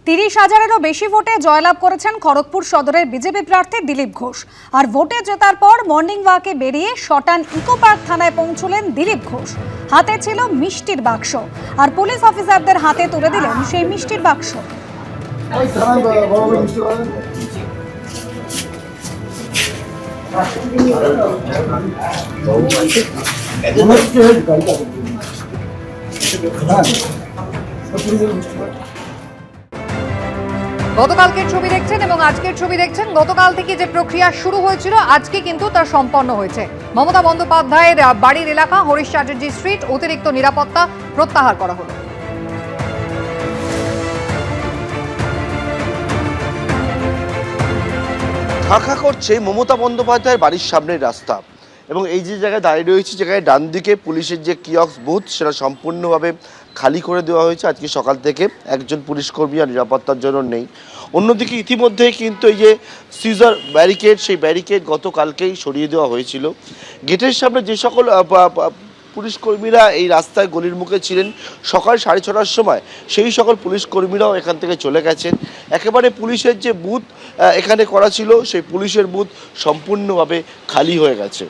30,000-এরও বেশি ভোটে জয়লাভ করেছেন খড়গপুর সদরের বিজেপি প্রার্থী দিলীপ ঘোষ। আর ভোটে জেতার পর মর্নিং ওয়াকে বেরিয়ে শটান ইকো পার্ক থানায় পৌঁছলেন দিলীপ ঘোষ। হাতে ছিল মিষ্টির বাক্স, আর পুলিশ অফিসারদের হাতে তুলে দিলেন সেই মিষ্টির বাক্স। গতকালকের ছবি দেখছেন এবং আজকের ছবি দেখছেন। গতকাল থেকে যে প্রক্রিয়া শুরু হয়েছিল আজকে কিন্তু তা সম্পন্ন হয়েছে। মমতা বন্দ্যোপাধ্যায়ের বাড়ির এলাকা হরিশ চ্যাটার্জি স্ট্রিট অতিরিক্ত নিরাপত্তা প্রত্যাহার করা হলো। খাঁ করছে মমতা বন্দ্যোপাধ্যায়ের বাড়ির সামনের রাস্তা, এবং এই যে জায়গায় দাঁড়িয়ে রয়েছে, জায়গায় ডান দিকে পুলিশের যে কিয়স্ক বুথ সেটা সম্পূর্ণভাবে খালি করে দেওয়া হয়েছে। আজকে সকাল থেকে একজন পুলিশ কর্মী আর নিরাপত্তার জন্য নেই। অন্যদিকে ইতিমধ্যেই কিন্তু এই যে সিজার ব্যারিকেড, সেই ব্যারিকেড গতকালকেই সরিয়ে দেওয়া হয়েছিল। গেটের সামনে যে সকল পুলিশ কর্মীরা এই রাস্তায় গলির মুখে ছিলেন সকাল 6:30টার সময়, সেই সকল পুলিশ কর্মীরাও এখান থেকে চলে গেছেন। একেবারে পুলিশের যে বুথ এখানে করা ছিল, সেই পুলিশের বুথ সম্পূর্ণভাবে খালি হয়ে গেছে।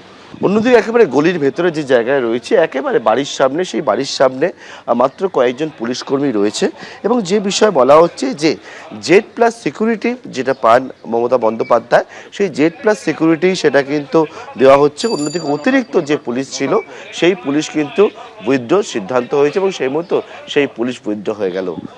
অন্যদিকে একেবারে গলির ভেতরে যে জায়গায় রয়েছে, একেবারে বাড়ির সামনে, সেই বাড়ির সামনে মাত্র কয়েকজন পুলিশ কর্মী রয়েছে। এবং যে বিষয়ে বলা হচ্ছে যে জেড প্লাস সিকিউরিটি যেটা পান মমতা বন্দ্যোপাধ্যায়, সেই জেড প্লাস সিকিউরিটি সেটা কিন্তু দেওয়া হচ্ছে। অন্যদিকে অতিরিক্ত যে পুলিশ ছিল সেই পুলিশ কিন্তু বৈধ সিদ্ধান্ত হয়েছে, এবং সেই মতো সেই পুলিশ বৈধ হয়ে গেল।